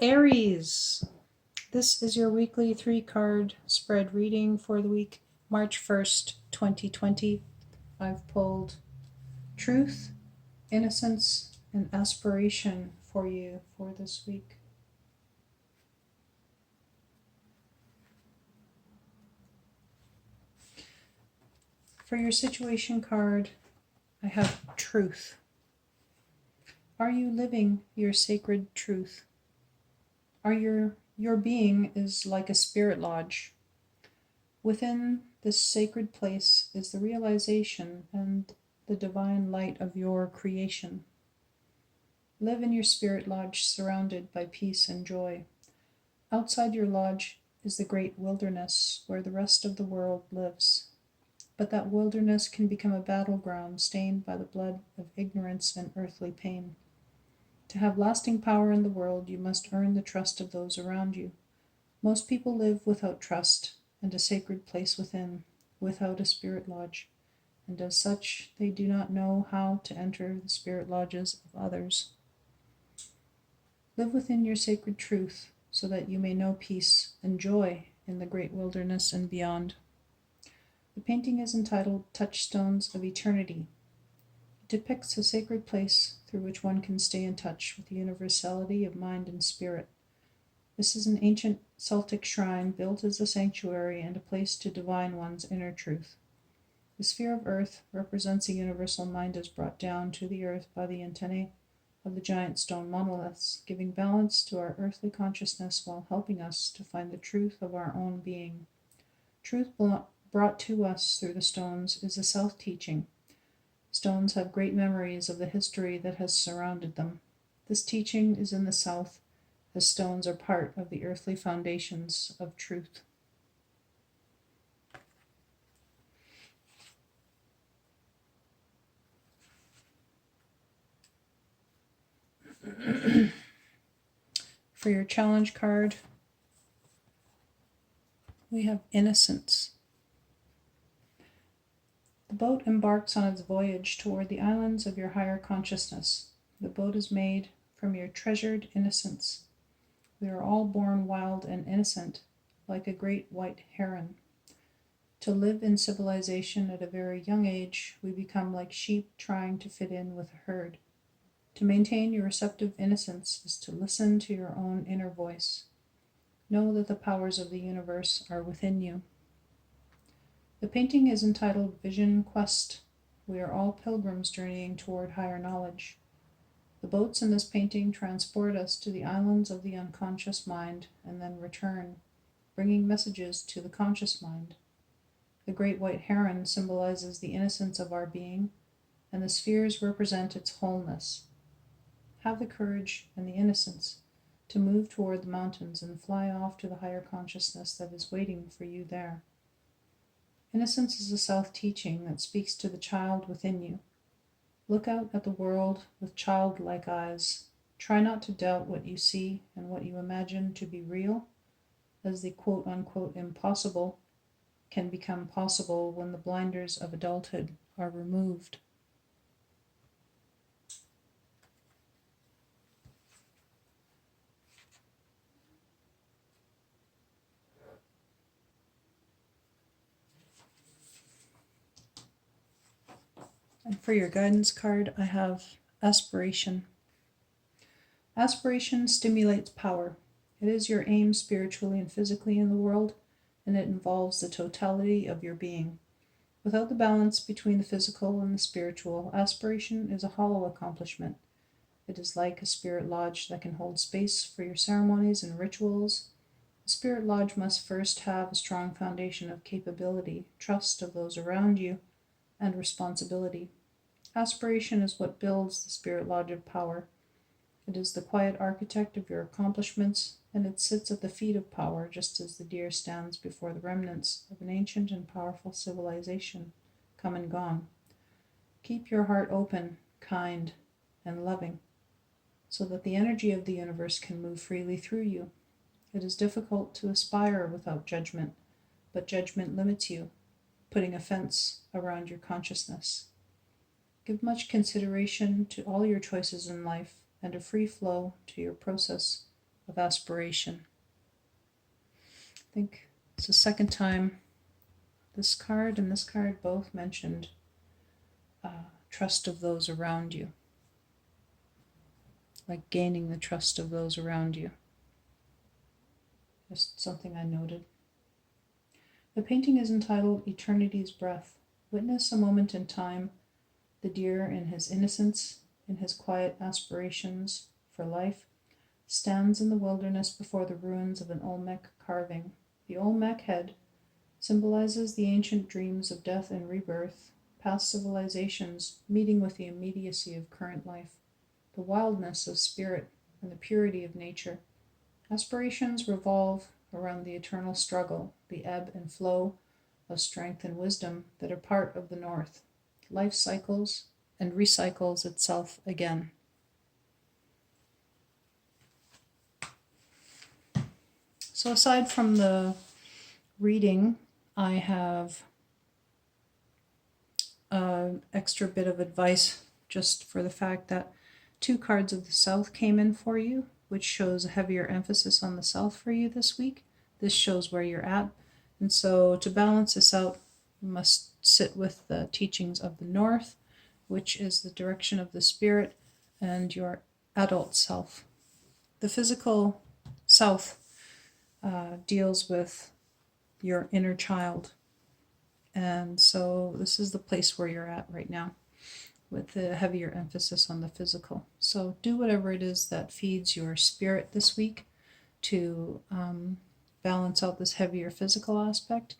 Aries. This is your weekly 3-card spread reading for the week March 1st, 2020. I've pulled Truth, Innocence, and Aspiration for you for this week. For your situation card, I have Truth. Are you living your sacred truth? Your being is like a spirit lodge. Within this sacred place is the realization and the divine light of your creation. Live in your spirit lodge surrounded by peace and joy. Outside your lodge is the great wilderness where the rest of the world lives. But that wilderness can become a battleground stained by the blood of ignorance and earthly pain. To have lasting power in the world, you must earn the trust of those around you. Most people live without trust and a sacred place within, without a spirit lodge, and as such, they do not know how to enter the spirit lodges of others. Live within your sacred truth so that you may know peace and joy in the great wilderness and beyond. The painting is entitled Touchstones of Eternity. It depicts a sacred place through which one can stay in touch with the universality of mind and spirit. This is an ancient Celtic shrine built as a sanctuary and a place to divine one's inner truth. The sphere of earth represents a universal mind as brought down to the earth by the antennae of the giant stone monoliths, giving balance to our earthly consciousness while helping us to find the truth of our own being. Truth brought to us through the stones is a self-teaching. Stones have great memories of the history that has surrounded them. This teaching is in the south, as stones are part of the earthly foundations of truth. For your challenge card, we have Innocence. The boat embarks on its voyage toward the islands of your higher consciousness. The boat is made from your treasured innocence. We are all born wild and innocent, like a great white heron. To live in civilization at a very young age, we become like sheep trying to fit in with a herd. To maintain your receptive innocence is to listen to your own inner voice. Know that the powers of the universe are within you. The painting is entitled Vision Quest. We are all pilgrims journeying toward higher knowledge. The boats in this painting transport us to the islands of the unconscious mind and then return, bringing messages to the conscious mind. The great white heron symbolizes the innocence of our being, and the spheres represent its wholeness. Have the courage and the innocence to move toward the mountains and fly off to the higher consciousness that is waiting for you there. Innocence is a self-teaching that speaks to the child within you. Look out at the world with childlike eyes. Try not to doubt what you see and what you imagine to be real, as the quote-unquote impossible can become possible when the blinders of adulthood are removed. And for your guidance card, I have Aspiration. Aspiration stimulates power. It is your aim spiritually and physically in the world, and it involves the totality of your being. Without the balance between the physical and the spiritual, aspiration is a hollow accomplishment. It is like a spirit lodge that can hold space for your ceremonies and rituals. The spirit lodge must first have a strong foundation of capability, trust of those around you, and responsibility. Aspiration is what builds the spirit lodge of power. It is the quiet architect of your accomplishments, and it sits at the feet of power, just as the deer stands before the remnants of an ancient and powerful civilization, come and gone. Keep your heart open, kind, and loving, so that the energy of the universe can move freely through you. It is difficult to aspire without judgment, but judgment limits you, putting a fence around your consciousness. Give much consideration to all your choices in life and a free flow to your process of aspiration. I think it's the second time this card and this card both mentioned trust of those around you, like gaining the trust of those around you. Just something I noted. The painting is entitled Eternity's Breath. Witness a moment in time, the deer in his innocence, in his quiet aspirations for life, stands in the wilderness before the ruins of an Olmec carving. The Olmec head symbolizes the ancient dreams of death and rebirth, past civilizations meeting with the immediacy of current life, the wildness of spirit and the purity of nature. Aspirations revolve around the eternal struggle, the ebb and flow of strength and wisdom that are part of the North. Life cycles and recycles itself again. So aside from the reading, I have an extra bit of advice just for the fact that 2 cards of the South came in for you, which shows a heavier emphasis on the South for you this week. This shows where you're at. And so to balance this out, you must sit with the teachings of the North, which is the direction of the spirit and your adult self. The physical South deals with your inner child. And so this is the place where you're at right now, with the heavier emphasis on the physical. So do whatever it is that feeds your spirit this week to balance out this heavier physical aspect.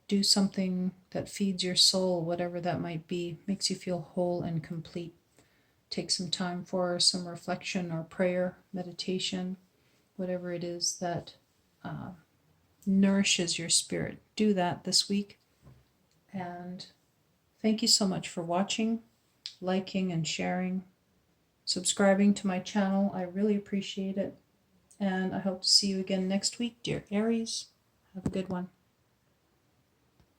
Do something that feeds your soul, whatever that might be, makes you feel whole and complete. Take some time for some reflection or prayer, meditation, whatever it is that nourishes your spirit. Do that this week. And thank you so much for watching, liking and sharing, subscribing to my channel. I really appreciate it. And I hope to see you again next week, dear Aries. Have a good one.